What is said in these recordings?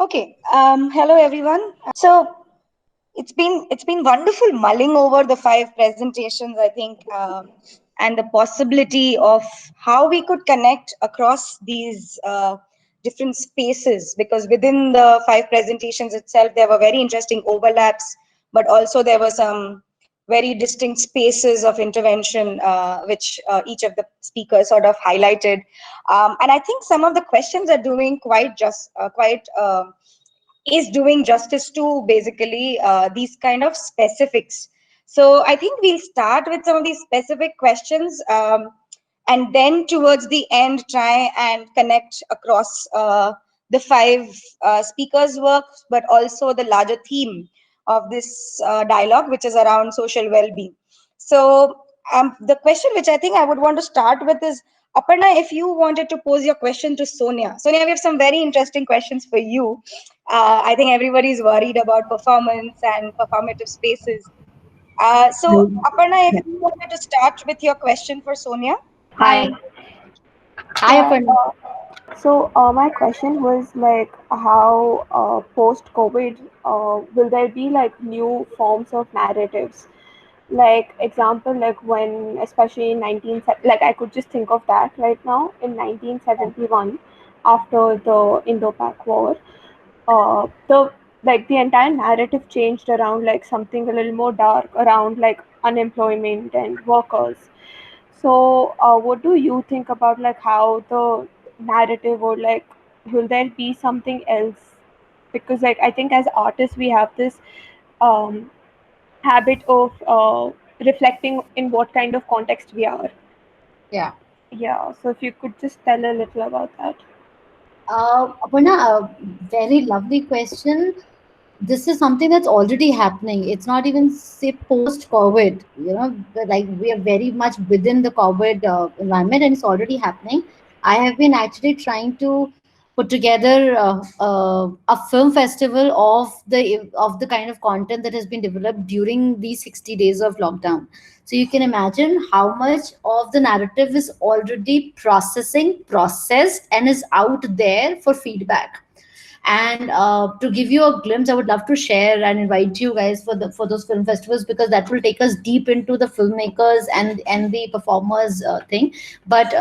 Okay. Hello everyone. So it's been wonderful mulling over the five presentations, I think, and the possibility of how we could connect across these different spaces. Because within the five presentations itself, there were very interesting overlaps, but also there were some very distinct spaces of intervention, which each of the speakers sort of highlighted. And I think some of the questions are doing quite. Is doing justice to basically these kind of specifics. So I think we'll start with some of these specific questions, and then towards the end try and connect across the five speakers' work, but also the larger theme of this dialogue, which is around social well-being. So the question which I think I would want to start with is, Aparna, if you wanted to pose your question to Sonia. Sonia, we have some very interesting questions for you. I think everybody is worried about performance and performative spaces. So, Aparna, if Yeah. you wanted to start with your question for Sonia. Hi. Hi, Yeah. Aparna. My question was like how post-COVID will there be like new forms of narratives? Like example, like when especially in like I could just think of that right now in 1971, after the Indo-Pak War, the entire narrative changed around like something a little more dark around like unemployment and workers. So, what do you think about like how the narrative or like will there be something else? Because like I think as artists we have this um, habit of reflecting in what kind of context we are. Yeah. Yeah. So if you could just tell a little about that. Aparna, a very lovely question. This is something that's already happening. It's not even say post COVID, but, like we are very much within the COVID environment, and it's already happening. I have been actually trying to put together a film festival of the kind of content that has been developed during these 60 days of lockdown. So you can imagine how much of the narrative is already processed, and is out there for feedback. And to give you a glimpse, I would love to share and invite you guys for those film festivals, because that will take us deep into the filmmakers and the performers thing. But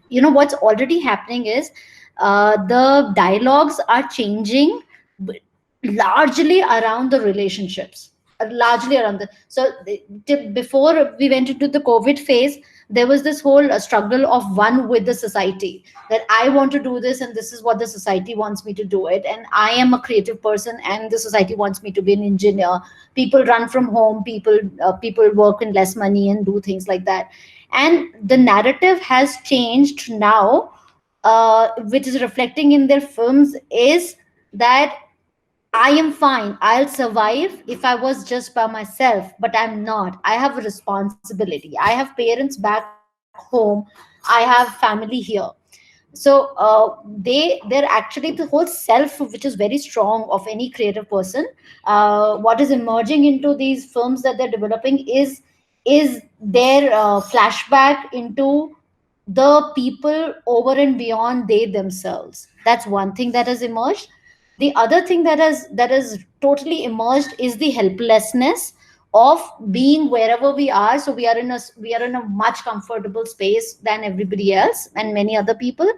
what's already happening is the dialogues are changing, b- largely around the relationships, largely around before we went into the COVID phase. There was this whole struggle of one with the society, that I want to do this and this is what the society wants me to do it, and I am a creative person and the society wants me to be an engineer. People run from home, people work in less money and do things like that. And the narrative has changed now, which is reflecting in their films, is that I am fine. I'll survive if I was just by myself, but I'm not. I have a responsibility. I have parents back home. I have family here. So they're actually the whole self, which is very strong of any creative person. What is emerging into these films that they're developing is their flashback into the people over and beyond they themselves. That's one thing that has emerged. The other thing that has totally emerged is the helplessness of being wherever we are. So we are in a much comfortable space than everybody else and many other people.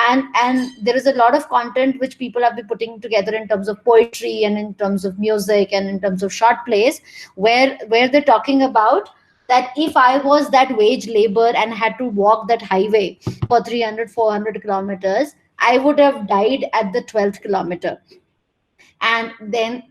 And there is a lot of content which people have been putting together in terms of poetry and in terms of music and in terms of short plays, where they're talking about that if I was that wage labor and had to walk that highway for 300 400 kilometers, I would have died at the 12th kilometer. And then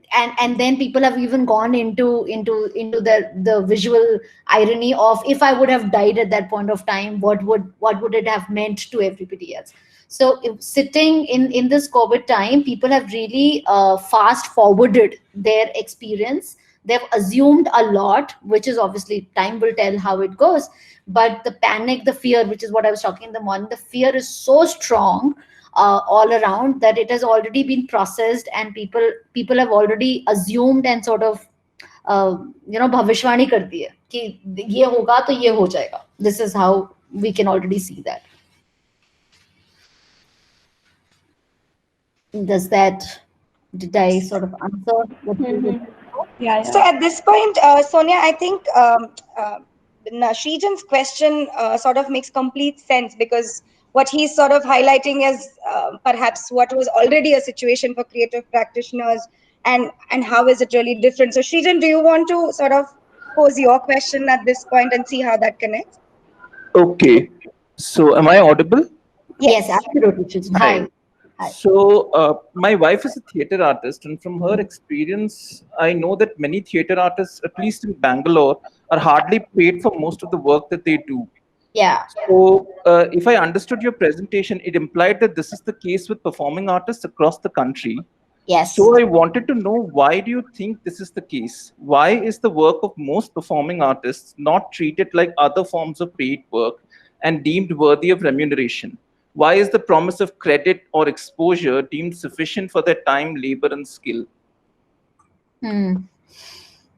people have even gone into the visual irony of, if I would have died at that point of time, what would it have meant to everybody else. So if sitting in this COVID time, people have really fast forwarded their experience. They've assumed a lot, which is obviously time will tell how it goes. But the panic, the fear, which is what I was talking in the morning, the fear is so strong all around, that it has already been processed, and people have already assumed and sort of भविष्यवाणी कर दी है कि ये होगा तो ये हो जाएगा. This is how we can already see that. Does that, did I sort of answer what you were Mm-hmm. looking for? Yeah, So yeah. at this point, Sonia, I think Srijan's question sort of makes complete sense, because what he's sort of highlighting is perhaps what was already a situation for creative practitioners, and how is it really different. So Srijan, do you want to sort of pose your question at this point and see how that connects? Okay. So, am I audible? Yes, Yes. absolutely, Srijan. Hi. Hi. Hi. So, my wife is a theater artist, and from her experience, I know that many theater artists, at least in Bangalore, are hardly paid for most of the work that they do. Yeah. So, if I understood your presentation, it implied that this is the case with performing artists across the country. Yes. So, I wanted to know, why do you think this is the case? Why is the work of most performing artists not treated like other forms of paid work and deemed worthy of remuneration? Why is the promise of credit or exposure deemed sufficient for their time, labor, and skill? Hmm.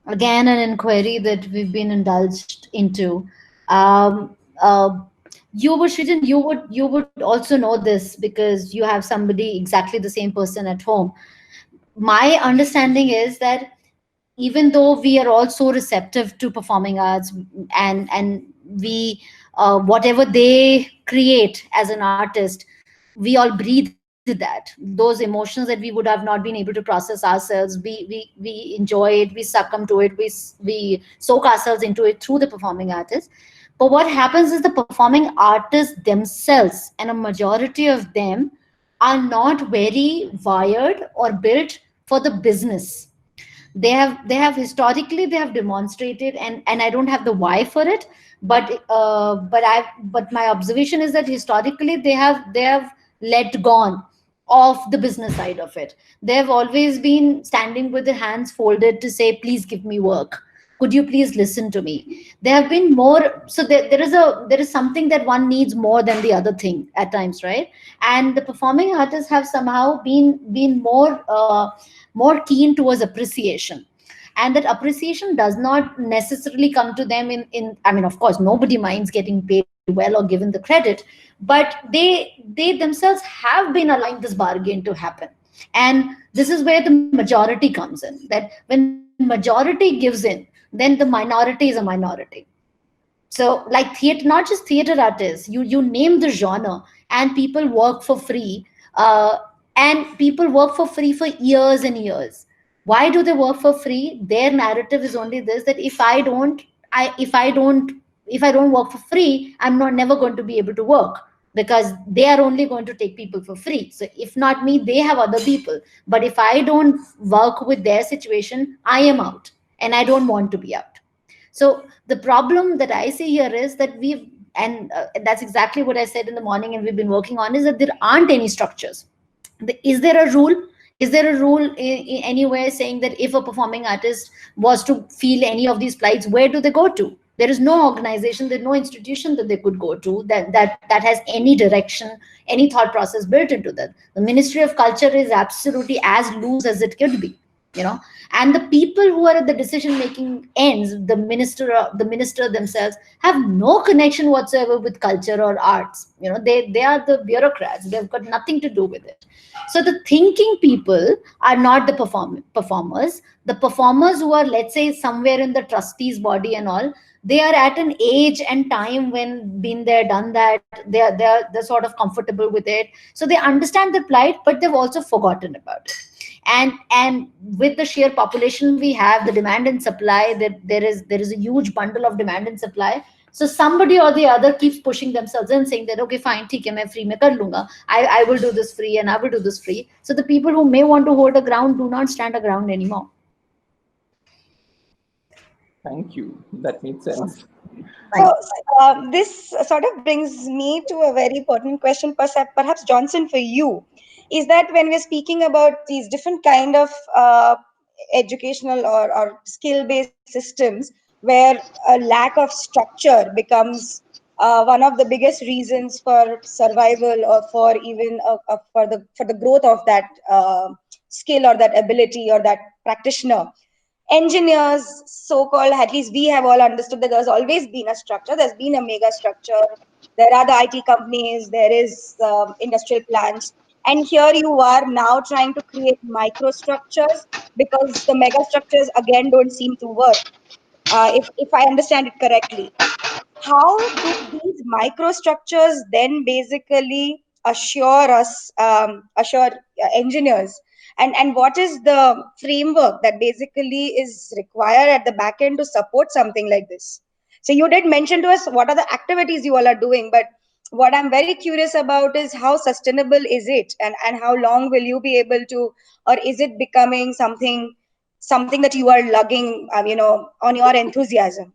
Again, an inquiry that we've been indulged into. Um, uh, you would, Srijan, you would also know this because you have somebody exactly the same person at home. My understanding is that even though we are all so receptive to performing arts, and we, whatever they create as an artist, we all breathe that, those emotions that we would have not been able to process ourselves, we enjoy it, we succumb to it, we soak ourselves into it through the performing artist. But what happens is the performing artists themselves, and a majority of them, are not very wired or built for the business. They have historically, they have demonstrated, and I don't have the why for it, but my observation is that historically they have let gone of the business side of it. They have always been standing with their hands folded to say, please give me work, could you please listen to me. They have been more so, there is something that one needs more than the other thing at times, right? And the performing artists have somehow been more keen towards appreciation, and that appreciation does not necessarily come to them in I mean, of course, nobody minds getting paid well or given the credit, but they themselves have been allowing this bargain to happen. And this is where the majority comes in, that when majority gives in, then the minority is a minority. So like theater, not just theater artists, you name the genre, and people work for free. And people work for free for years and years. Why do they work for free? Their narrative is only this, that if I don't work for free, I'm not never going to be able to work, because they are only going to take people for free. So if not me, they have other people. But if I don't work with their situation, I am out, and I don't want to be out. So the problem that I see here is that and that's exactly what I said in the morning, and we've been working on, is that there aren't any structures. Is there a rule? Is there a rule in anywhere saying that if a performing artist was to feel any of these plights, where do they go to? There is no organization, there's no institution that they could go to that has any direction, any thought process built into that. The Ministry of Culture is absolutely as loose as it could be, you know. And the people who are at the decision making ends, the minister themselves, have no connection whatsoever with culture or arts. You know, they are the bureaucrats, they've got nothing to do with it. So the thinking people are not the performers. The performers who are, let's say, somewhere in the trustees body and all, they are at an age and time when been there done that, they're sort of comfortable with it, so they understand the plight, but they've also forgotten about it. And with the sheer population we have, the demand and supply, that there is a huge bundle of demand and supply. So somebody or the other keeps pushing themselves and saying that, okay, fine, theek hai, main free mein kar lunga. I will do this free, and I will do this free. So the people who may want to hold a ground do not stand a ground anymore. Thank you. That made sense. So this sort of brings me to a very pertinent question, perhaps Johnson, for you, is that when we're speaking about these different kind of educational or skill-based systems, where a lack of structure becomes one of the biggest reasons for survival, or for even for the growth of that skill or that ability or that practitioner. Engineers, so-called, at least we have all understood that there's always been a structure, there's been a mega structure. There are the IT companies, there is industrial plants, and here you are now trying to create microstructures because the megastructures again don't seem to work. If I understand it correctly, how do these microstructures then basically assure engineers, and what is the framework that basically is required at the back end to support something like this? So you did mention to us what are the activities you all are doing, but what I'm very curious about is how sustainable is it, and how long will you be able to, or is it becoming something that you are lugging on your enthusiasm?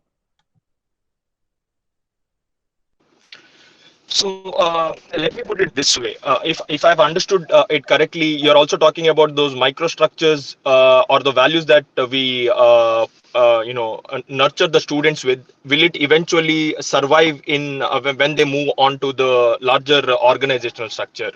So let me put it this way: if I've understood it correctly, you're also talking about those microstructures or the values that we nurture the students with. Will it eventually survive in when they move on to the larger organizational structure?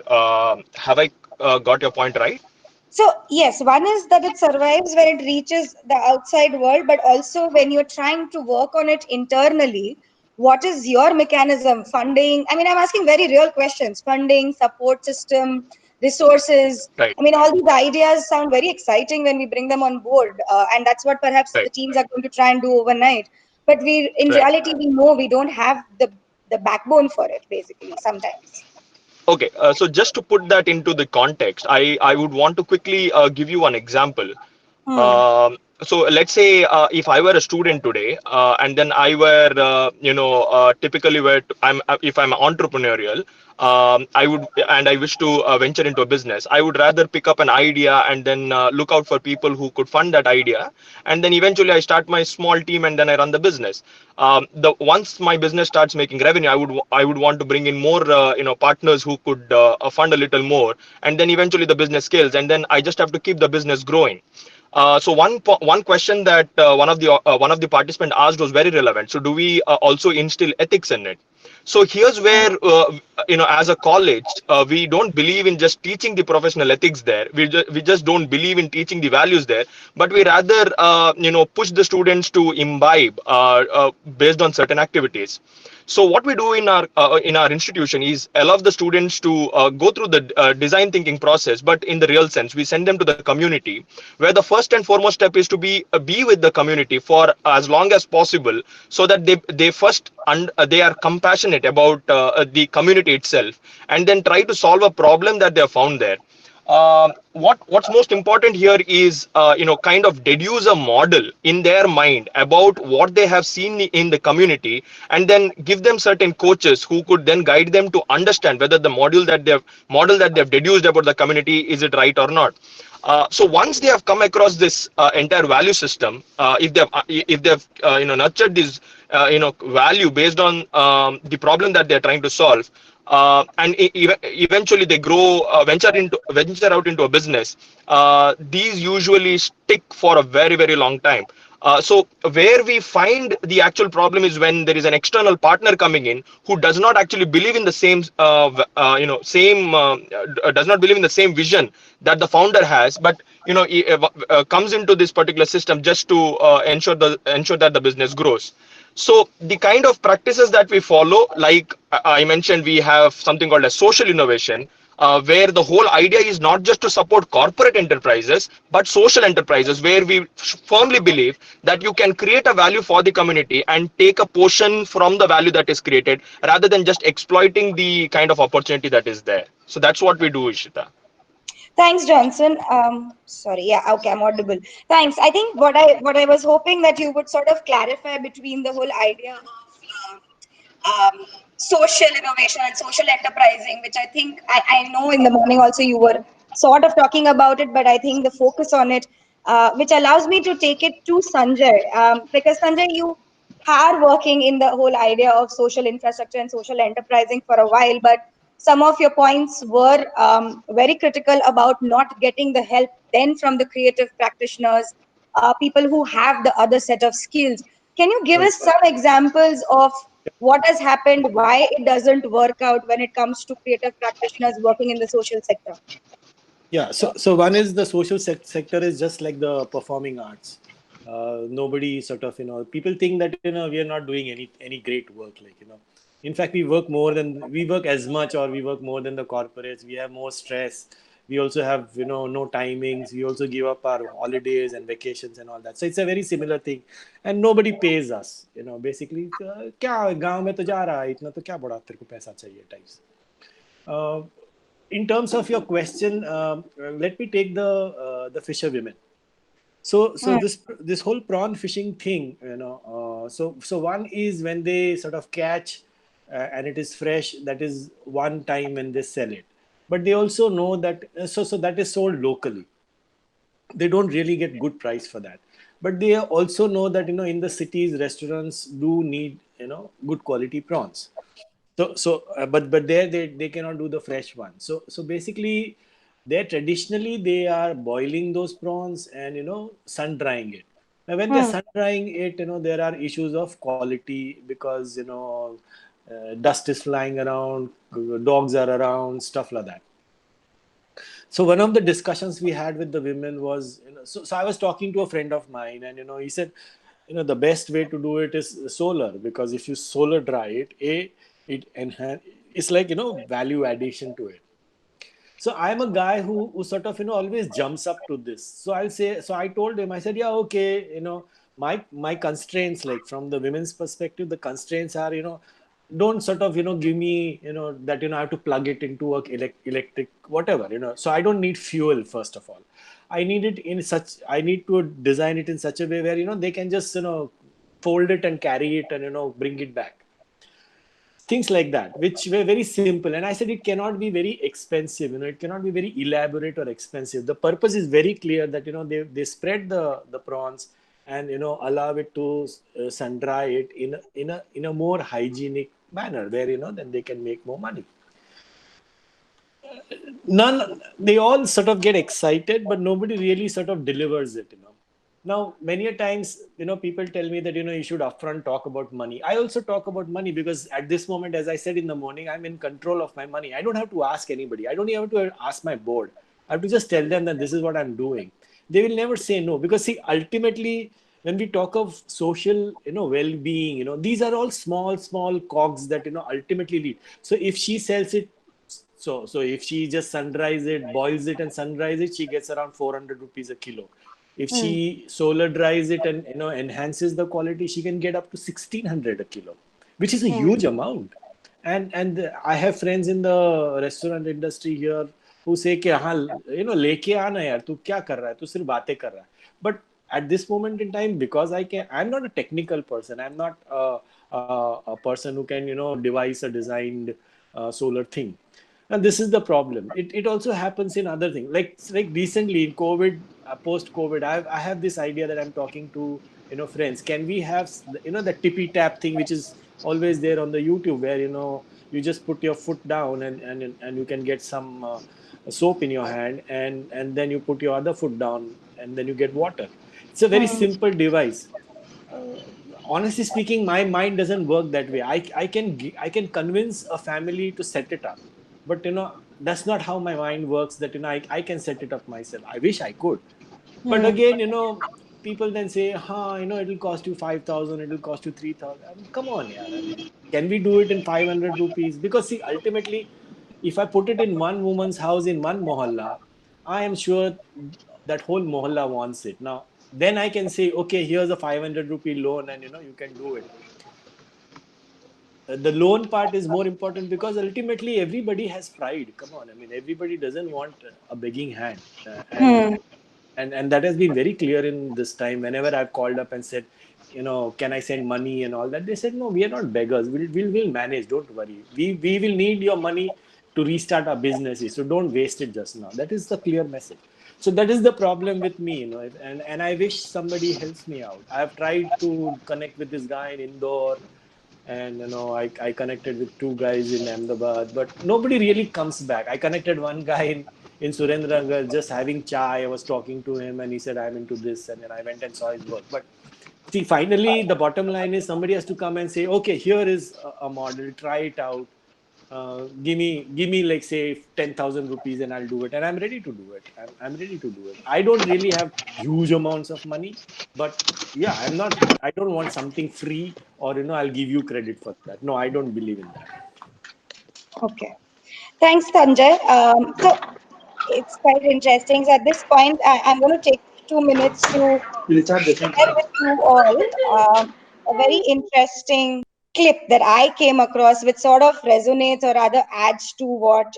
Have I got your point right? So, yes, one is that it survives when it reaches the outside world, but also when you're trying to work on it internally, what is your mechanism? Funding? I mean, I'm asking very real questions: funding, support system, resources. Right. I mean, all these ideas sound very exciting when we bring them on board, and that's what perhaps the Right. teams are going to try and do overnight. But in Right. reality, we know we don't have the backbone for it, basically, sometimes. Okay, so just to put that into the context, I would want to quickly give you one example. Hmm. So let's say if I were a student today, and then I were, typically where if I'm entrepreneurial, I would, and I wish to venture into a business, I would rather pick up an idea and then look out for people who could fund that idea, and then eventually I start my small team and then I run the business. The once my business starts making revenue, I would want to bring in more, partners who could fund a little more, and then eventually the business scales, and then I just have to keep the business growing. So one question that one of the participant asked was very relevant. So do we also instill ethics in it? So here's where as a college, we don't believe in just teaching the professional ethics there. We just don't believe in teaching the values there, but we rather push the students to imbibe based on certain activities. So what we do in our institution is allow the students to go through the design thinking process, but in the real sense, we send them to the community, where the first and foremost step is to be with the community for as long as possible, so that they first they are compassionate about the community itself, and then try to solve a problem that they have found there. What's most important here is kind of deduce a model in their mind about what they have seen in the community, and then give them certain coaches who could then guide them to understand whether the model that they've deduced about the community, is it right or not. So once they have come across this entire value system, if they've nurtured this value based on the problem that they're trying to solve, and eventually they grow, venture out into a business. These usually stick for a very very long time. So where we find the actual problem is when there is an external partner coming in who does not actually believe in the does not believe in the same vision that the founder has, but comes into this particular system just to ensure that the business grows. So the kind of practices that we follow, like I mentioned, we have something called a social innovation, where the whole idea is not just to support corporate enterprises, but social enterprises, where we firmly believe that you can create a value for the community and take a portion from the value that is created, rather than just exploiting the kind of opportunity that is there. So that's what we do, Ishita. Thanks, Johnson. Sorry, yeah, okay, I'm audible. Thanks. I think what I was hoping that you would sort of clarify between the whole idea of social innovation and social enterprising, which I know in the morning also you were sort of talking about it, but I think the focus on it, which allows me to take it to Sanjay, because Sanjay, you are working in the whole idea of social infrastructure and social enterprising for a while, but some of your points were very critical about not getting the help then from the creative practitioners, people who have the other set of skills. Can you give us some examples of what has happened, why it doesn't work out when it comes to creative practitioners working in the social sector? Yeah, so one is the social sector is just like the performing arts. Nobody sort of, people think that, we are not doing any great work, like, In fact, we work as much or we work more than the corporates. We have more stress. We also have, no timings. We also give up our holidays and vacations and all that. So it's a very similar thing, and nobody pays us. Basically, क्या गांव में तो जा रहा है इतना तो क्या बड़ा तेरे को पैसा चाहिए types. Uh, in terms of your question, let me take the fisher women. So this whole prawn fishing thing, so one is when they sort of catch and it is fresh. That is one time when they sell it, but they also know that so that is sold locally. They don't really get good price for that, but they also know that in the cities restaurants do need good quality prawns. But there they cannot do the fresh one. So basically, there traditionally they are boiling those prawns and sun drying it. Now when they're sun drying it, there are issues of quality because dust is flying around, dogs are around, stuff like that. So one of the discussions we had with the women was, so I was talking to a friend of mine, and he said, the best way to do it is solar, because if you solar dry it, it's like value addition to it. So I'm a guy who sort of always jumps up to this. So I told him, I said, yeah, okay, my constraints, like from the women's perspective, the constraints are don't sort of give me that I have to plug it into a electric whatever, so I don't need fuel. First of all, I need to design it in such a way where they can just fold it and carry it and bring it back, things like that, which were very simple. And I said it cannot be very expensive, it cannot be very elaborate or expensive. The purpose is very clear that they spread the prawns and allow it to sun dry it in a more hygienic manner where then they can make more money. They all sort of get excited, but nobody really sort of delivers it. Now, many a times, people tell me that, you should upfront talk about money. I also talk about money because at this moment, as I said in the morning, I'm in control of my money. I don't have to ask anybody. I don't even have to ask my board. I have to just tell them that this is what I'm doing. They will never say no, because see, ultimately, when we talk of social, well-being, these are all small cogs that, ultimately lead. So if she sells it, so if she just sun dries it, boils it and sun dries it, she gets around 400 rupees a kilo. If she solar dries it and enhances the quality, she can get up to 1600 a kilo, which is a huge amount. And I have friends in the restaurant industry here who say कि हाँ लेके आना यार, तू क्या कर रहा है, तू सिर्फ बातें कर रहा है. But at this moment in time, because I'm not a technical person, I'm not a person who can devise a designed solar thing. And this is the problem. It also happens in other things. Like recently in COVID, post-COVID, I have this idea that I'm talking to friends. Can we have the tippy tap thing, which is always there on the YouTube, where you just put your foot down and you can get some soap in your hand, and then you put your other foot down and then you get water. It's a very simple device. Honestly speaking, my mind doesn't work that way. I can convince a family to set it up, but that's not how my mind works. That I can set it up myself. I wish I could, but again people then say, it'll cost you 5,000, it'll cost you 3,000. I mean, come on, yeah. I mean, can we do it in 500 rupees? Because see, ultimately, if I put it in one woman's house in one mohalla, I am sure that whole mohalla wants it. Now, then I can say, okay, here's a 500 rupee loan, and you can do it. The loan part is more important because ultimately everybody has pride. Come on, I mean, everybody doesn't want a begging hand, and that has been very clear in this time. Whenever I've called up and said, can I send money and all that, they said, no, we are not beggars. We'll manage. Don't worry. We will need your money to restart our businesses. So don't waste it just now. That is the clear message. So that is the problem with me, and I wish somebody helps me out. I have tried to connect with this guy in Indore, and I connected with two guys in Ahmedabad, but nobody really comes back. I connected one guy in Surendranagar, just having chai. I was talking to him and he said, I'm into this, and then I went and saw his work. But see, finally the bottom line is somebody has to come and say, okay, here is a model, try it out. give me like say 10,000 rupees and I'll do it, and I'm ready to do it. I'm ready to do it. I don't really have huge amounts of money, but yeah, I don't want something free, or I'll give you credit for that. No, I don't believe in that. Okay. Thanks, Sanjay. So it's quite interesting. So at this point, I'm going to take 2 minutes to share with you all a very interesting clip that I came across, which sort of resonates or rather adds to what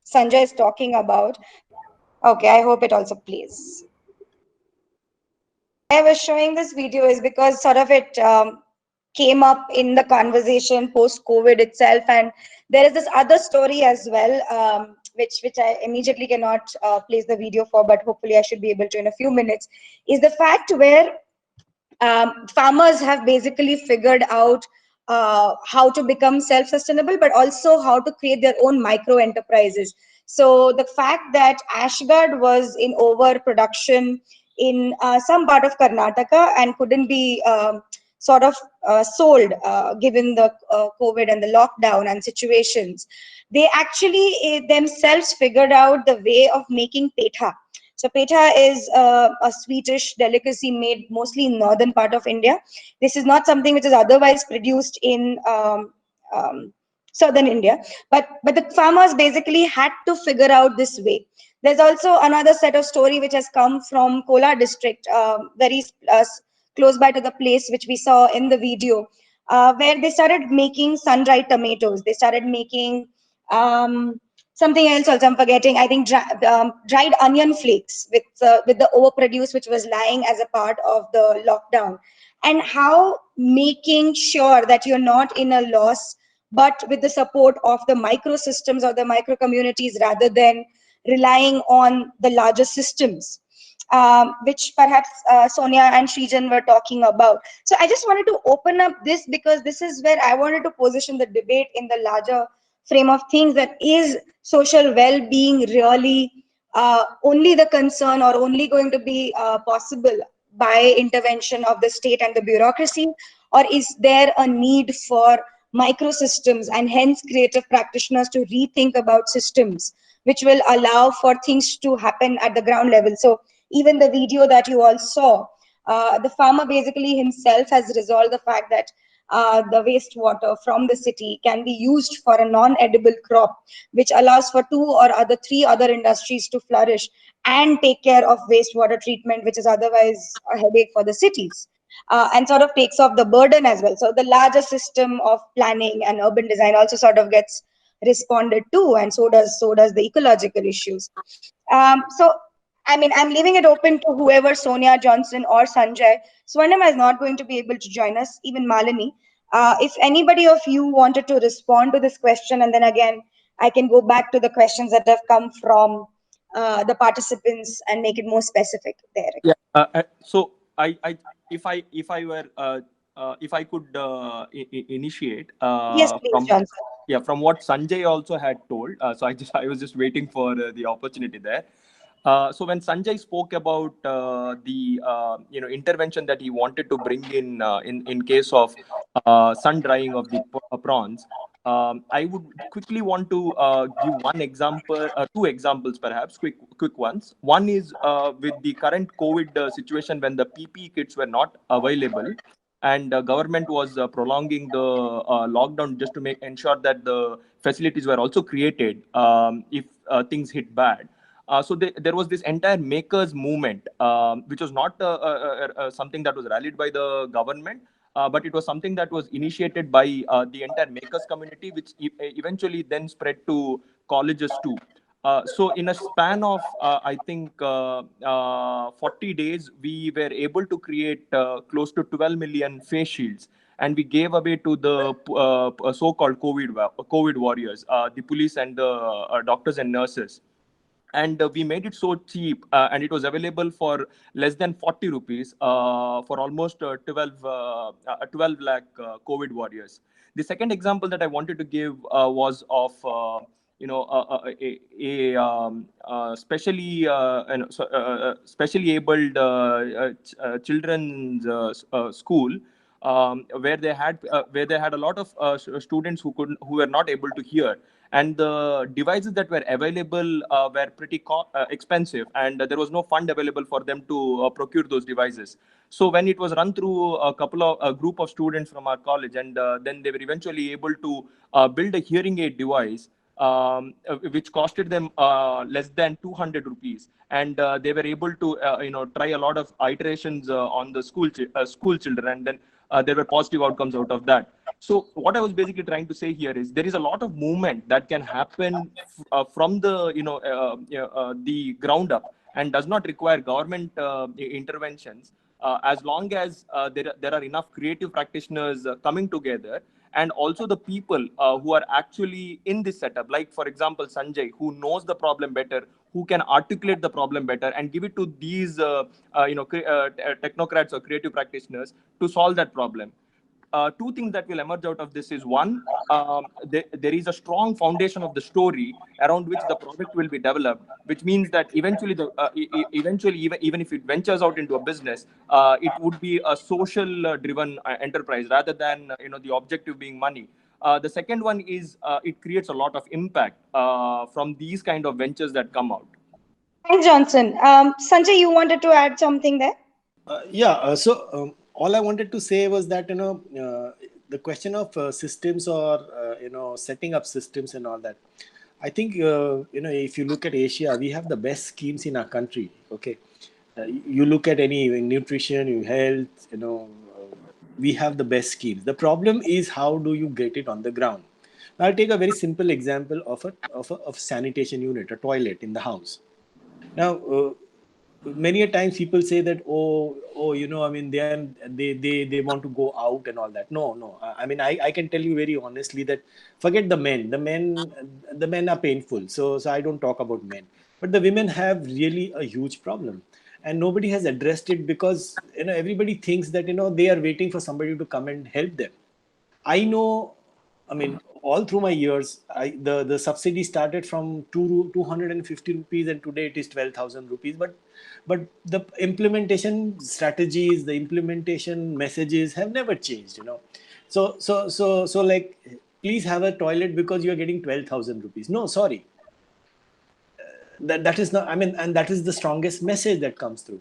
Sanjay is talking about. Okay, I hope it also plays. I was showing this video is because sort of it came up in the conversation post COVID itself, and there is this other story as well, which I immediately cannot place the video for, but hopefully I should be able to in a few minutes. Is the fact where farmers have basically figured out how to become self-sustainable, but also how to create their own micro enterprises. So the fact that Ashgard was in overproduction in some part of Karnataka and couldn't be sort of sold given the COVID and the lockdown and situations, they actually themselves figured out the way of making petha. So petha is a Swedish delicacy made mostly in northern part of India. This is not something which is otherwise produced in southern India, but the farmers basically had to figure out this way. There's also another set of story which has come from Kolar district, very close by to the place which we saw in the video, where they started making sun-dried tomatoes. They started making something else also I'm forgetting. I think dried onion flakes with the overproduce which was lying as a part of the lockdown, and how making sure that you're not in a loss, but with the support of the micro systems or the micro communities rather than relying on the larger systems, which perhaps Sonia and Srijan were talking about. So I just wanted to open up this because this is where I wanted to position the debate in the larger frame of things, that is social well-being really only the concern or only going to be possible by intervention of the state and the bureaucracy, or is there a need for microsystems and hence creative practitioners to rethink about systems which will allow for things to happen at the ground level? So even the video that you all saw, the farmer basically himself has resolved the fact that the wastewater from the city can be used for a non-edible crop, which allows for two or other three other industries to flourish and take care of wastewater treatment, which is otherwise a headache for the cities. And sort of takes off the burden as well. So the larger system of planning and urban design also sort of gets responded to, and so does the ecological issues. So I mean, I'm leaving it open to whoever, Sonia, Johnson, or Sanjay. Swarnima is not going to be able to join us, even Malini. If anybody of you wanted to respond to this question, and then again, I can go back to the questions that have come from the participants and make it more specific there. Yeah. So I if I were if I could initiate Yes, please, from Johnson. yeah, from what Sanjay also had told. So I was just waiting for the opportunity there. So when Sanjay spoke about the intervention that he wanted to bring in case of sun drying of the prawns, I would quickly want to give one example, two examples perhaps, quick ones. One is with the current COVID situation when the PPE kits were not available, and government was prolonging the lockdown just to ensure that the facilities were also created if things hit bad. So there was this entire makers movement, which was not something that was rallied by the government, but it was something that was initiated by the entire makers community, which eventually then spread to colleges too. So in a span of, I think, 40 days, we were able to create close to 12 million face shields. And we gave away to the so-called COVID warriors, the police and the doctors and nurses. And we made it so cheap, and it was available for less than 40 rupees for almost 12 lakh COVID warriors. The second example that I wanted to give was of specially abled children's school where they had a lot of students who were not able to hear, and the devices that were available were pretty expensive, and there was no fund available for them to procure those devices. So when it was run through a group of students from our college, and then they were eventually able to build a hearing aid device, which costed them less than 200 rupees, and they were able to try a lot of iterations on the school children, and then there were positive outcomes out of that. So what I was basically trying to say here is there is a lot of movement that can happen from the the ground up, and does not require government interventions, as long as there are enough creative practitioners coming together, and also the people who are actually in this setup, like for example Sanjay, who knows the problem better, who can articulate the problem better and give it to these technocrats or creative practitioners to solve that problem. Two things that will emerge out of this is, one, there is a strong foundation of the story around which the product will be developed, which means that eventually, even if it ventures out into a business, it would be a social driven enterprise rather than the objective being money. The second one is it creates a lot of impact from these kind of ventures that come out. Thanks, Johnson. Sanjay, you wanted to add something there? All I wanted to say was that the question of systems, or setting up systems and all that. I think if you look at Asia, we have the best schemes in our country. Okay, you look at any nutrition, health, we have the best schemes. The problem is, how do you get it on the ground? Now, I'll take a very simple example of a sanitation unit, a toilet in the house. Now, many a times people say that, I mean, they want to go out and all that. No. I mean, I can tell you very honestly that forget the men. The men are painful. So I don't talk about men. But the women have really a huge problem, and nobody has addressed it, because everybody thinks that they are waiting for somebody to come and help them. I know, I mean, all through my years, the subsidy started from 250 rupees, and today it is 12,000 rupees. But the implementation strategies, the implementation messages have never changed. So like, please have a toilet because you are getting 12,000 rupees. No, sorry. That is not. I mean, and that is the strongest message that comes through.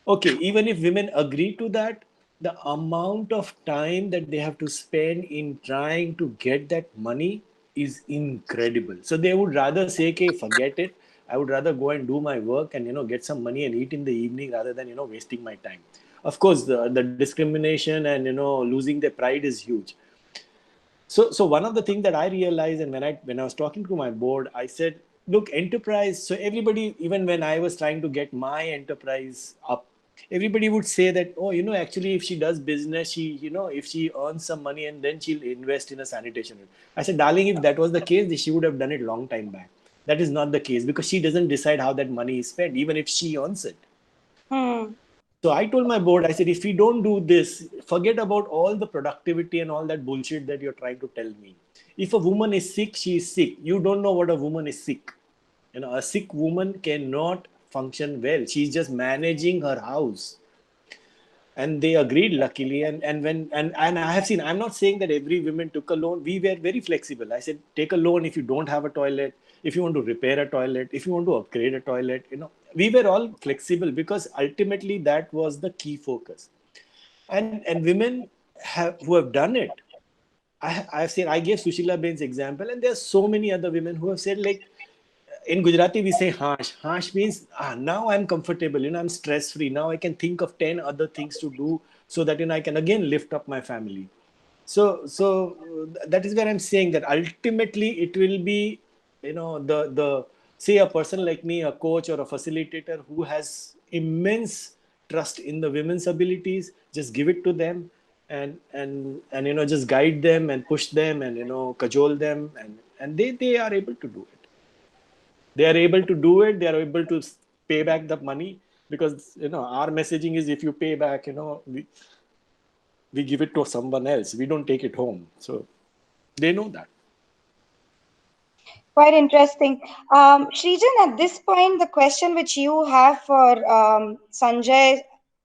Okay, even if women agree to that, the amount of time that they have to spend in trying to get that money is incredible. So they would rather say, okay, forget it. I would rather go and do my work and get some money and eat in the evening rather than wasting my time. Of course, the discrimination and losing their pride is huge. So one of the things that I realized, and when I was talking to my board, I said, look, enterprise. So everybody, even when I was trying to get my enterprise up, everybody would say that, actually, if she does business, if she earns some money and then she'll invest in a sanitation. I said, darling, if that was the case, she would have done it long time back. That is not the case, because she doesn't decide how that money is spent, even if she earns it. So I told my board, I said, if we don't do this, forget about all the productivity and all that bullshit that you're trying to tell me. If a woman is sick, she is sick. You don't know what a woman is sick. A sick woman cannot function well. She's just managing her house. And they agreed, luckily. And I have seen, I'm not saying that every woman took a loan. We were very flexible. I said, take a loan if you don't have a toilet, if you want to repair a toilet, if you want to upgrade a toilet. We were all flexible, because ultimately that was the key focus. And women who have done it. I've seen, I gave Sushila Ben's example, and there are so many other women who have said, like, in Gujarati, we say hash. Hash means, now I'm comfortable, I'm stress-free. Now I can think of 10 other things to do so that, I can again lift up my family. So that is where I'm saying that ultimately it will be, say a person like me, a coach or a facilitator who has immense trust in the women's abilities, just give it to them and just guide them and push them and, cajole them, and they are able to do it. They are able to do it. They are able to pay back the money, because our messaging is, if you pay back, we give it to someone else. We don't take it home. So they know that. Quite interesting. Srijan, at this point, the question which you have for Sanjay,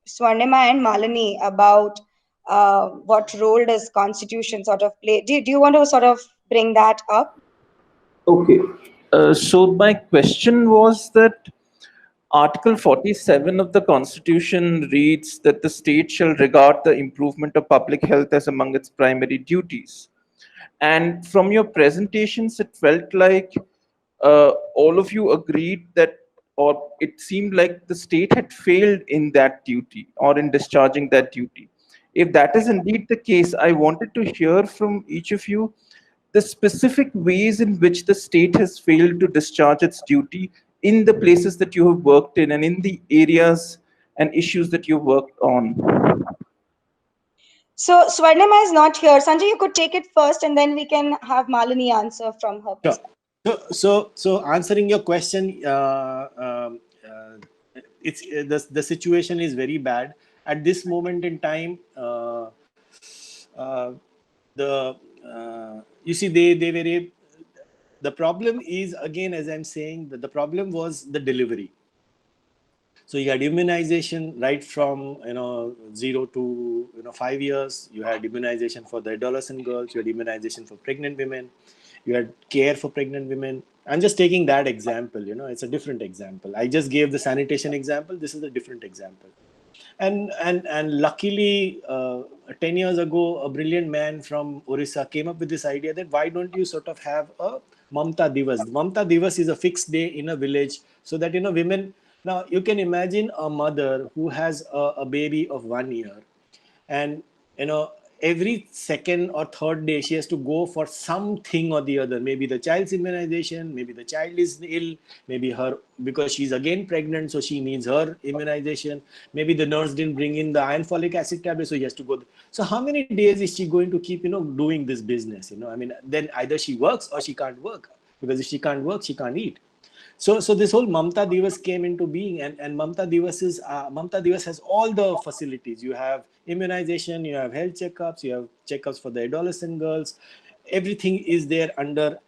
Swarnima and Malini about what role does constitution sort of play? Do you want to sort of bring that up? Okay. So my question was that Article 47 of the Constitution reads that the state shall regard the improvement of public health as among its primary duties. And from your presentations, it felt like all of you agreed that, or it seemed like the state had failed in that duty or in discharging that duty. If that is indeed the case, I wanted to hear from each of you the specific ways in which the state has failed to discharge its duty in the places that you have worked in and in the areas and issues that you worked on. So Swarnima is not here. Sanjay, you could take it first, and then we can have Malini answer from her Sure. perspective. So answering your question, it's the situation is very bad at this moment in time. The you see they were the problem is, again, as I'm saying, that the problem was the delivery. So you had immunization right from 0 to 5 years. You had immunization for the adolescent girls. You had immunization for pregnant women. You had care for pregnant women. I'm just taking that example. It's a different example. I just gave the sanitation example. This is a different example. And luckily, 10 years ago, a brilliant man from Orissa came up with this idea that why don't you sort of have a Mamta Divas. Mamta Divas is a fixed day in a village so that women. Now you can imagine a mother who has a baby of 1 year, and every second or third day she has to go for something or the other. Maybe the child's immunization, maybe the child is ill, maybe her, because she's again pregnant, so she needs her immunization. Maybe the nurse didn't bring in the iron folic acid tablet, so he has to go. So how many days is she going to keep doing this business? I mean, then either she works or she can't work, because if she can't work, she can't eat. So this whole Mamta Divas came into being, and Mamta Divas has all the facilities. You have immunization, you have health checkups, you have checkups for the adolescent girls. Everything is there under,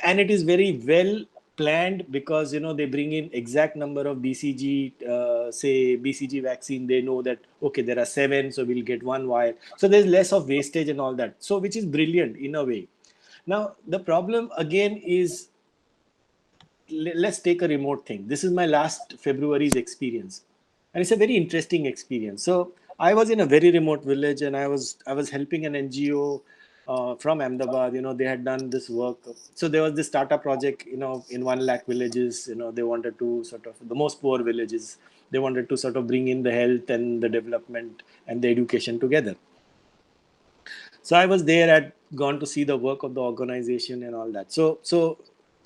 and it is very well planned, because they bring in exact number of BCG, say BCG vaccine. They know that okay, there are 7, so we'll get 1 vial. So there's less of wastage and all that. So which is brilliant in a way. Now the problem again is, let's take a remote thing. This is my last February's experience, and it's a very interesting experience. So I was in a very remote village, and I was helping an NGO from Ahmedabad. They had done this work. So there was this startup project, in 1 lakh villages. They wanted to sort of, the most poor villages, they wanted to sort of bring in the health and the development and the education together. So I was there, I'd gone to see the work of the organization and all that. So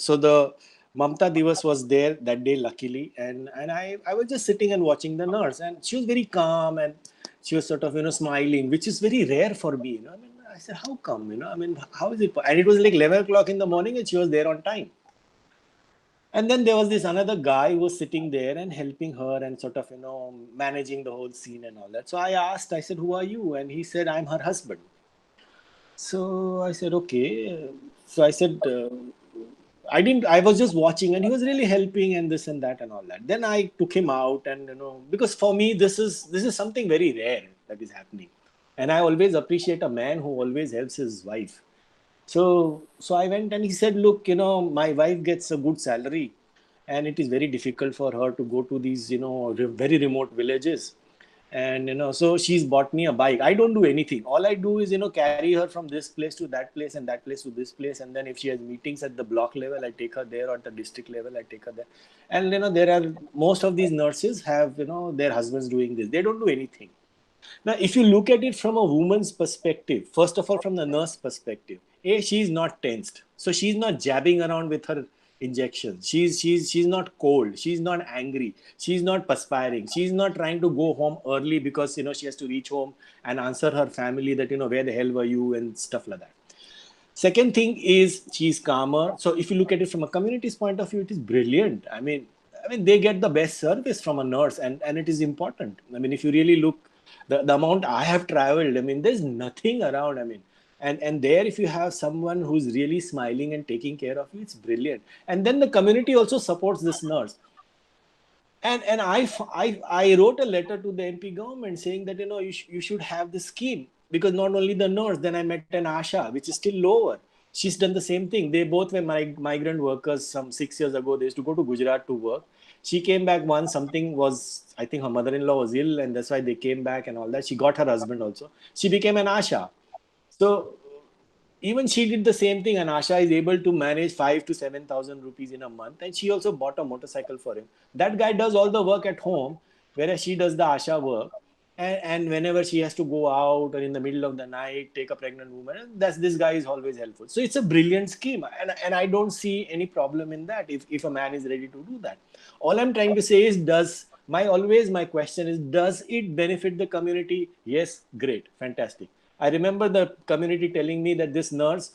the Mamta Divas was there that day, luckily, and I was just sitting and watching the nurse, and she was very calm, and she was sort of smiling, which is very rare for me. I mean, I said, how come? I mean, how is it? And it was like 11 o'clock in the morning, and she was there on time. And then there was this another guy who was sitting there and helping her and sort of managing the whole scene and all that. So I asked, I said, who are you? And he said, I'm her husband. So I said, okay. So I said, I was just watching, and he was really helping and this and that and all that. Then I took him out, and because for me this is something very rare that is happening, and I always appreciate a man who always helps his wife. So I went, and he said, look, my wife gets a good salary, and it is very difficult for her to go to these very remote villages. And so she's bought me a bike. I don't do anything. All I do is carry her from this place to that place, and that place to this place. And then if she has meetings at the block level, I take her there, or at the district level, I take her there. And there are, most of these nurses have their husbands doing this. They don't do anything. Now if you look at it from a woman's perspective, first of all, from the nurse perspective, she's not tensed, so she's not jabbing around with her injections. She's not cold, she's not angry, she's not perspiring, she's not trying to go home early because she has to reach home and answer her family that where the hell were you and stuff like that. Second thing is, she's calmer. So if you look at it from a community's point of view, it is brilliant. I mean they get the best service from a nurse, and it is important. I mean, if you really look, the amount I have traveled, I mean, there's nothing around. I mean, and there, if you have someone who's really smiling and taking care of you, it's brilliant. And then the community also supports this nurse. And I wrote a letter to the MP government saying that you should have this scheme, because not only the nurse, then I met an Asha, which is still lower. She's done the same thing. They both were migrant workers. Some 6 years ago, they used to go to Gujarat to work. She came back once. Something was, I think her mother-in-law was ill, and that's why they came back and all that. She got her husband also. She became an Asha. So even she did the same thing, and Asha is able to manage 5 to 7,000 rupees in a month, and she also bought a motorcycle for him. That guy does all the work at home, whereas she does the Asha work. And whenever she has to go out or in the middle of the night, take a pregnant woman, this guy is always helpful. So it's a brilliant scheme, and I don't see any problem in that if a man is ready to do that. All I'm trying to say is, my question is, does it benefit the community? Yes, great, fantastic. I remember the community telling me that this nurse,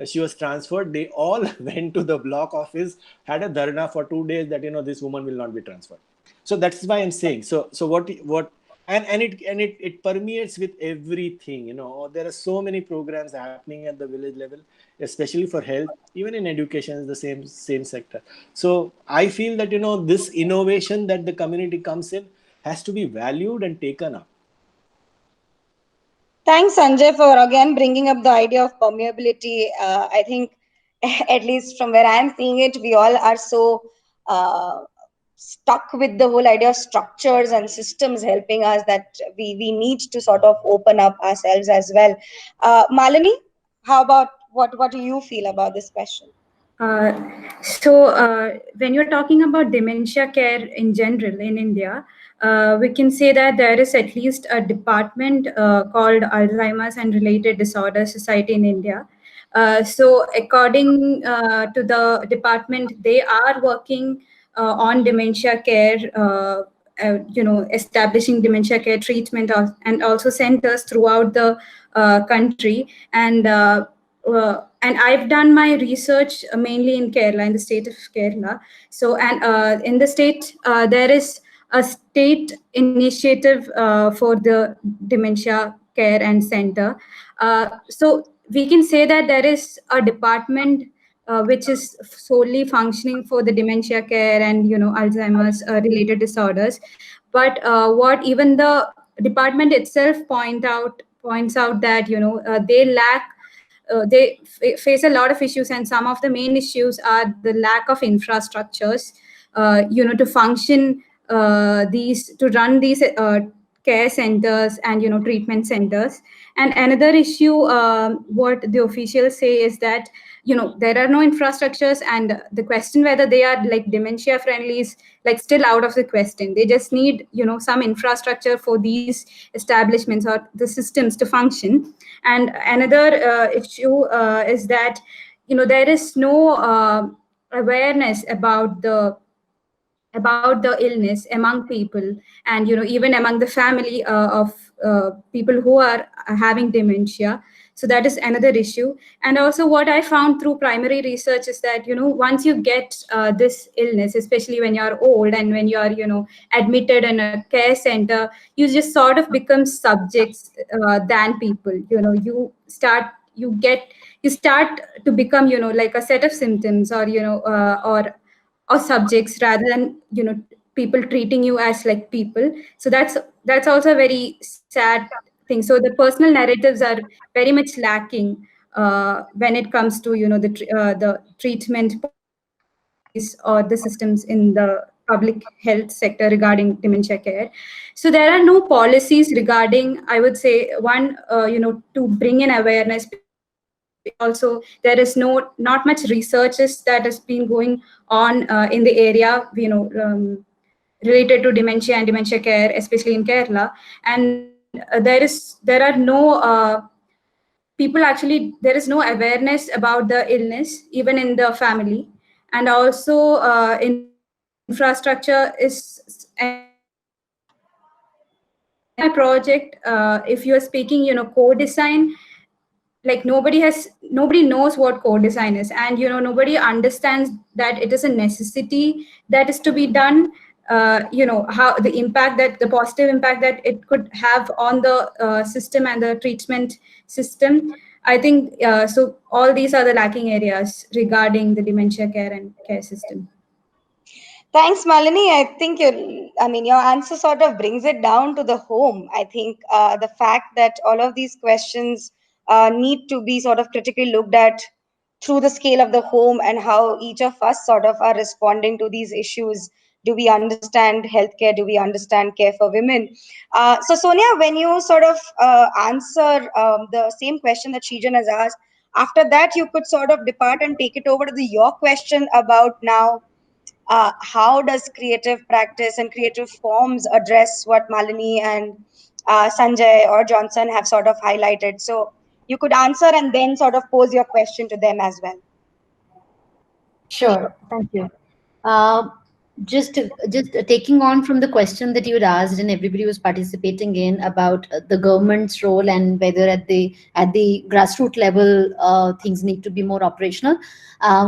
she was transferred. They all went to the block office, had a dharna for 2 days that this woman will not be transferred. So that's why I'm saying. So what and it permeates with everything. There are so many programs happening at the village level, especially for health. Even in education is the same sector. So I feel that this innovation that the community comes in has to be valued and taken up. Thanks, Sanjay, for again bringing up the idea of permeability. I think, at least from where I'm seeing it, we all are so stuck with the whole idea of structures and systems helping us that we need to sort of open up ourselves as well. Malini, how about what do you feel about this question? When you're talking about dementia care in general in India, we can say that there is at least a department called Alzheimer's and Related Disorders Society in India. So according to the department, they are working on dementia care, establishing dementia care treatment and also centers throughout the country. And I've done my research mainly in Kerala, in the state of Kerala. So, and in the state, there is a state initiative for the dementia care and center. So we can say that there is a department which is solely functioning for the dementia care and Alzheimer's related disorders. But what even the department itself points out that they lack. Face a lot of issues, and some of the main issues are the lack of infrastructures, to function to run these care centers and treatment centers. And another issue, what the officials say is that there are no infrastructures, and the question whether they are like dementia friendly is like still out of the question. They just need some infrastructure for these establishments or the systems to function. And another issue is that there is no awareness about the illness among people, and even among the family of people who are having dementia. So that is another issue. And also what I found through primary research is that once you get this illness, especially when you're old and when you're admitted in a care center, you just sort of become subjects than people. You start to become like a set of symptoms, or or subjects, rather than people treating you as like people. So that's also a very sad thing. So the personal narratives are very much lacking when it comes to the treatment policies or the systems in the public health sector regarding dementia care. So there are no policies regarding, I would say, one to bring in awareness. Also there is not much researches that has been going on in the area related to dementia and dementia care, especially in Kerala. And there are no people, actually there is no awareness about the illness even in the family. And also infrastructure is my project. If you are speaking co-design, like nobody knows what co-design is, and nobody understands that it is a necessity that is to be done. How the positive impact that it could have on the system and the treatment system. I think so all these are the lacking areas regarding the dementia care and care system. Thanks, Malini. I think your answer sort of brings it down to the home. I think the fact that all of these questions need to be sort of critically looked at through the scale of the home and how each of us sort of are responding to these issues. Do we understand healthcare? Do we understand care for women? So, Sonia, when you sort of answer the same question that Srijan has asked, after that, you could sort of depart and take it over to your question about now how does creative practice and creative forms address what Malini and Sanjay or Johnson have sort of highlighted? So you could answer and then sort of pose your question to them as well. Sure, thank you. Uh, just taking on from the question that you had asked and everybody was participating in about the government's role and whether at the grassroots level things need to be more operational.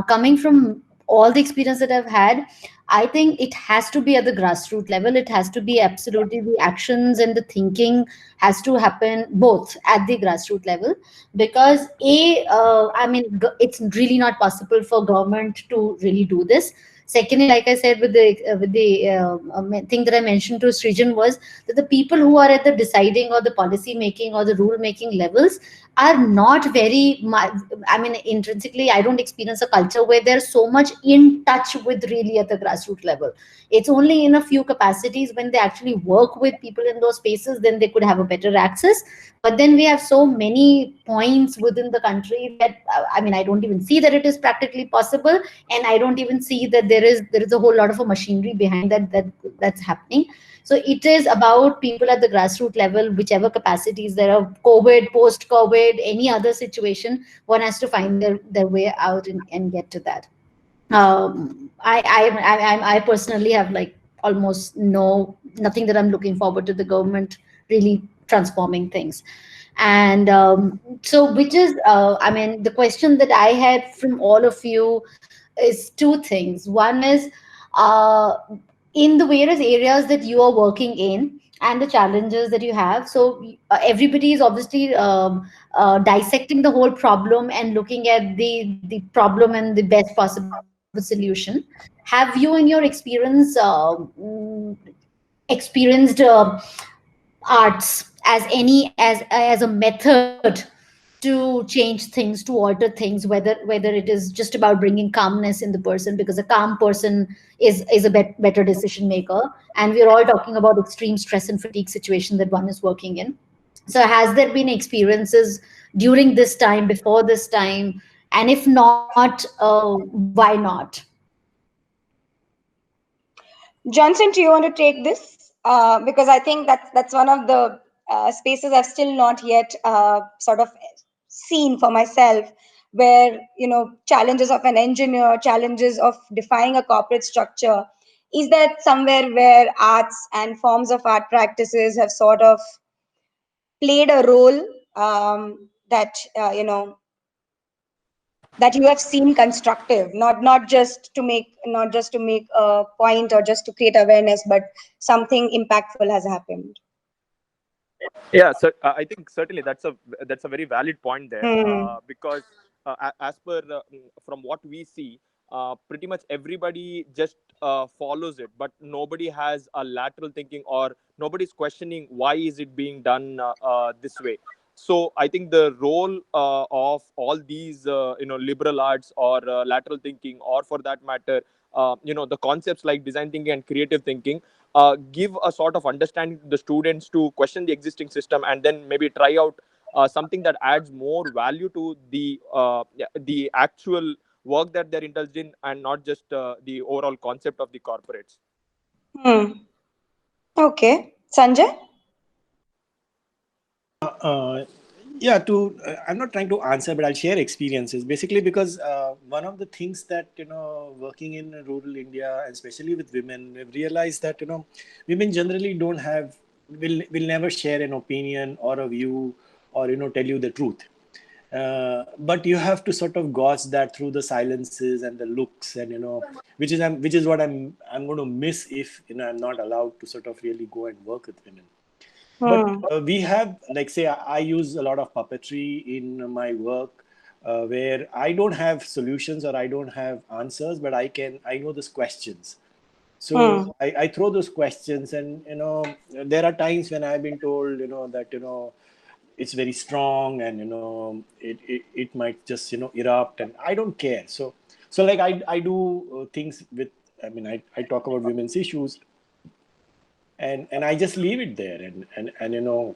Coming from all the experience that I've had, I think it has to be at the grassroots level. It has to be absolutely the actions and the thinking has to happen both at the grassroots level, because it's really not possible for government to really do this. Secondly, like I said, with the thing that I mentioned to Srijan was that the people who are at the deciding or the policy making or the rule making levels are not very much. I mean, intrinsically, I don't experience a culture where they're so much in touch with really at the grassroots level. It's only in a few capacities when they actually work with people in those spaces, then they could have a better access. But then we have so many points within the country that I don't even see that it is practically possible, and I don't even see that there is a whole lot of a machinery behind that's happening. So it is about people at the grassroots level, whichever capacities there are, COVID, post-COVID, any other situation, one has to find their way out and get to that. I personally have like almost nothing that I'm looking forward to the government really transforming things. And so which is the question that I had from all of you is two things. One is in the various areas that you are working in and the challenges that you have. So everybody is obviously dissecting the whole problem and looking at the problem and the best possible solution. Have you in your experience experienced arts as a method to change things, to alter things, whether it is just about bringing calmness in the person, because a calm person is a better decision maker, and we're all talking about extreme stress and fatigue situation that one is working in. So has there been experiences during this time, before this time, and if not, why not? Johnson, do you want to take this? Because I think that's one of the spaces I've still not yet sort of seen for myself, where challenges of an engineer, challenges of defining a corporate structure. Is that somewhere where arts and forms of art practices have sort of played a role that that you have seen constructive, not just to make a point or just to create awareness, but something impactful has happened? Yeah, so I think certainly that's a very valid point there, because as per from what we see, pretty much everybody just follows it, but nobody has a lateral thinking, or nobody's questioning why is it being done this way. So I think the role of all these liberal arts or lateral thinking, or for that matter the concepts like design thinking and creative thinking, give a sort of understanding to the students to question the existing system, and then maybe try out something that adds more value to the actual work that they're indulged in, and not just the overall concept of the corporates. Okay, Sanjay. Yeah, I'm not trying to answer, but I'll share experiences. Basically, because one of the things that working in rural India, and especially with women, we've realized that women generally will never share an opinion or a view, or tell you the truth. But you have to sort of gauge that through the silences and the looks, and which is what I'm going to miss if I'm not allowed to sort of really go and work with women. But we have, like, say, I use a lot of puppetry in my work, where I don't have solutions or I don't have answers, but I know these questions. So I throw those questions, and there are times when I've been told that it's very strong, and it might just erupt, and I don't care. So like I do things with, I mean, I talk about women's issues, and I just leave it there, and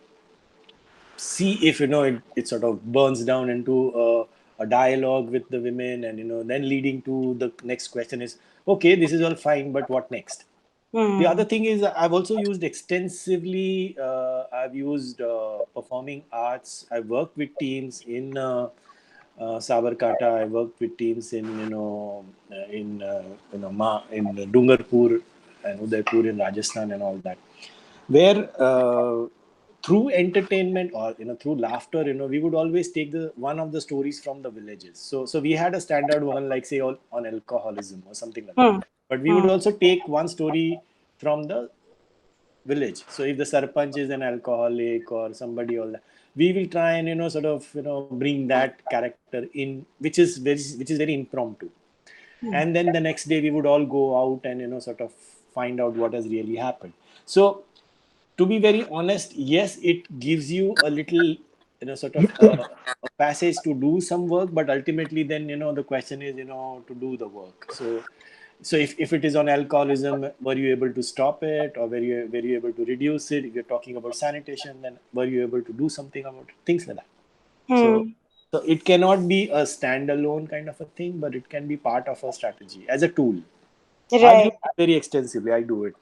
see if it sort of burns down into a dialogue with the women, and then leading to the next question is, okay, this is all fine, but what next? The other thing is, I've also used extensively, I've used performing arts. I've worked with teams in Sabarkanta. I worked with teams in in Dungarpur and Udaipur in Rajasthan and all that, where through entertainment, or through laughter, we would always take the one of the stories from the villages. So we had a standard one, like say on alcoholism or something like that. But we would also take one story from the village. So if the sarpanch is an alcoholic or somebody, all that, we will try and sort of bring that character in, which is very impromptu. And then the next day we would all go out and sort of find out what has really happened. So to be very honest, yes, it gives you a little sort of a passage to do some work, but ultimately then the question is to do the work. So if it is on alcoholism, were you able to stop it, or were you able to reduce it? If you're talking about sanitation, then were you able to do something about it? Things like that. So it cannot be a standalone kind of a thing, but it can be part of a strategy as a tool. Right. I do it very extensively. I do it.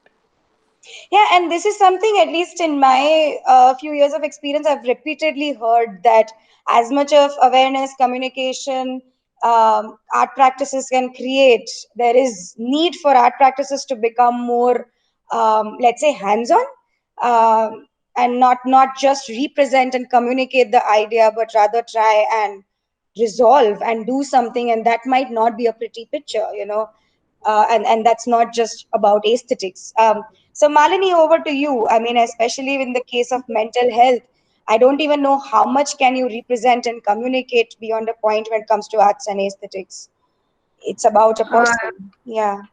Yeah, and this is something, at least in my few years of experience, I've repeatedly heard that as much of awareness, communication, art practices can create, there is need for art practices to become more, let's say, hands-on, and not just represent and communicate the idea, but rather try and resolve and do something. And that might not be a pretty picture, and that's not just about aesthetics. So Malini, over to you. I mean, especially in the case of mental health, I don't even know how much can you represent and communicate beyond a point when it comes to arts and aesthetics. It's about a person. Yeah.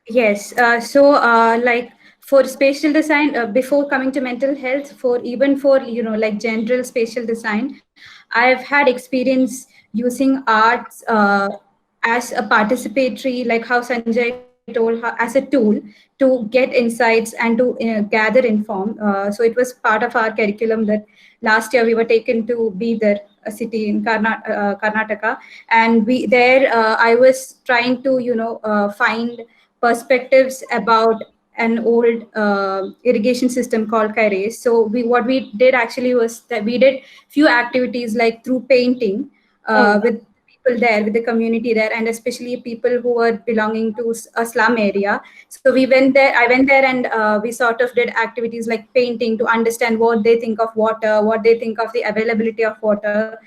Yes. Like for spatial design, before coming to mental health, for like general spatial design, I've had experience using arts as a participatory, like how Sanjay told, as a tool to get insights and to gather inform. So it was part of our curriculum that last year we were taken to Bidar, a city in Karnataka, and I was trying to find perspectives about an old irrigation system called Kaires. So what we did actually was that we did few activities like through painting with people there, with the community there, and especially people who were belonging to a slum area. So I went there, and we sort of did activities like painting to understand what they think of water, what they think of the availability of water.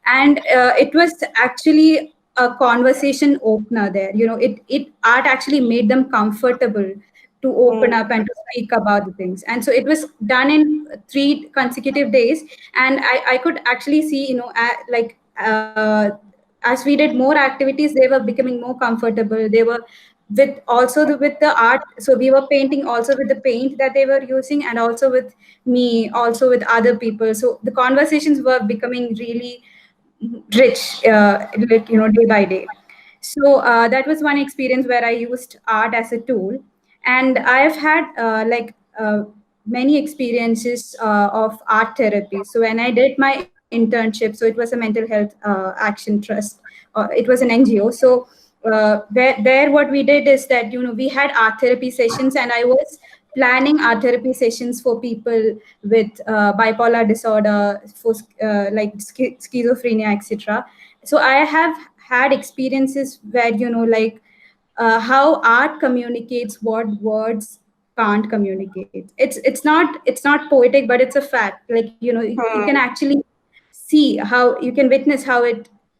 And it was actually a conversation opener there. Art actually made them comfortable to open up and to speak about the things. And so it was done in 3 consecutive days, and I could actually see, as we did more activities, they were becoming more comfortable. They were with the art, so we were painting also with the paint that they were using, and also with me, also with other people. So the conversations were becoming really rich, day by day. So that was one experience where I used art as a tool. And I've had many experiences of art therapy. So when I did my internship, so it was a mental health action trust, it was an NGO. So there what we did is that we had art therapy sessions, and I was planning art therapy sessions for people with bipolar disorder, for like schizophrenia, etc. So I have had experiences where how art communicates what words can't communicate. It's not poetic, but it's a fact. Like you can actually see how, you can witness how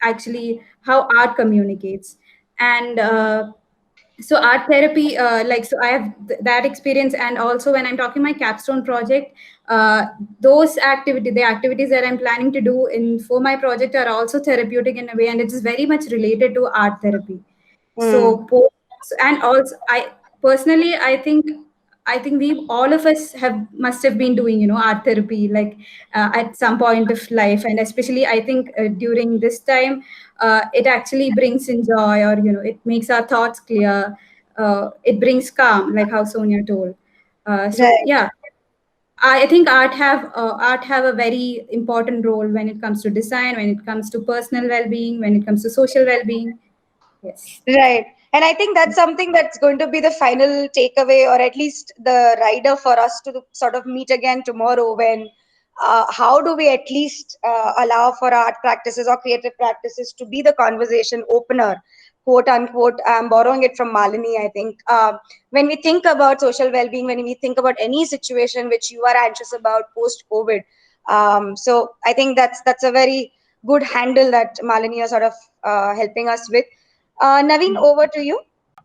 art communicates. And so art therapy, so I have that experience. And also when I'm talking my capstone project, the activities that I'm planning to do for my project are also therapeutic in a way, and it is very much related to art therapy. So and also personally, I think we all of us must have been doing art therapy, like at some point of life, and especially I think during this time, it actually brings in joy, or it makes our thoughts clear. It brings calm, like how Sonia told. So Right. yeah, I think art have a very important role when it comes to design, when it comes to personal well-being, when it comes to social well-being. Yes. Right. And I think that's something that's going to be the final takeaway, or at least the rider for us to sort of meet again tomorrow. When how do we at least allow for art practices or creative practices to be the conversation opener, quote unquote? I'm borrowing it from Malini, I think. When we think about social well being, when we think about any situation which you are anxious about post COVID, so I think that's a very good handle that Malini is sort of helping us with. Naveen, over to you.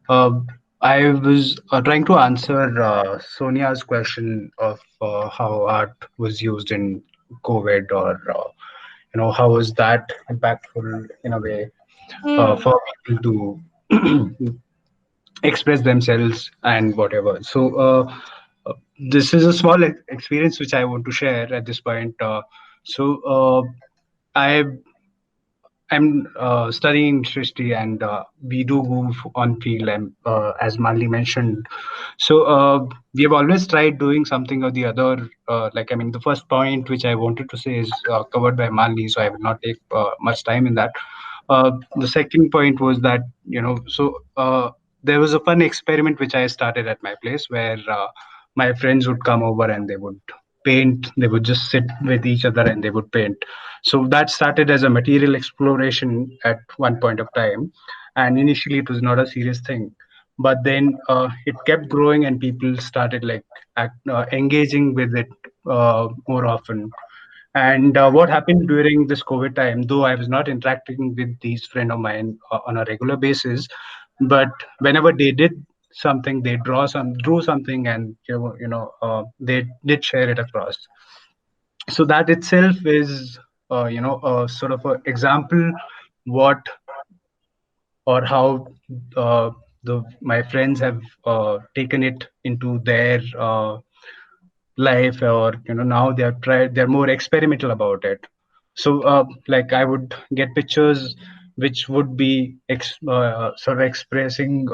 Uh, I was trying to answer Sonia's question of how art was used in COVID, or how was that impactful in a way Hmm. for people to express themselves and whatever. So this is a small experience which I want to share at this point. So I I'm studying history, and we do move on field, and as Manli mentioned. So we have always tried doing something or the other. Like, I mean, the first point which I wanted to say is covered by Manli, so I will not take much time in that. The second point was that, there was a fun experiment which I started at my place, where my friends would come over and they would paint. They would just sit with each other and they would paint. So that started as a material exploration at one point of time, and initially it was not a serious thing. But then it kept growing, and people started like engaging with it more often. And what happened during this COVID time, though I was not interacting with these friends of mine on a regular basis, but whenever they did something, they drew something, and they did share it across. So that itself is, a sort of an example what or how the my friends have taken it into their life, or now they're more experimental about it. So like, I would get pictures which would be sort of expressing,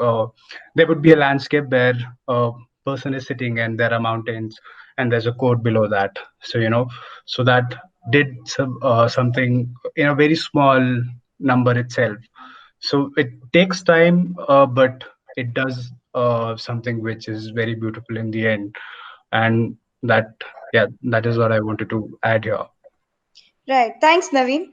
there would be a landscape where a person is sitting and there are mountains, and there's a quote below that. So so that did something in a very small number itself. So it takes time, but it does something which is very beautiful in the end. And that, yeah, that is what I wanted to add here. Right. Thanks, Naveen.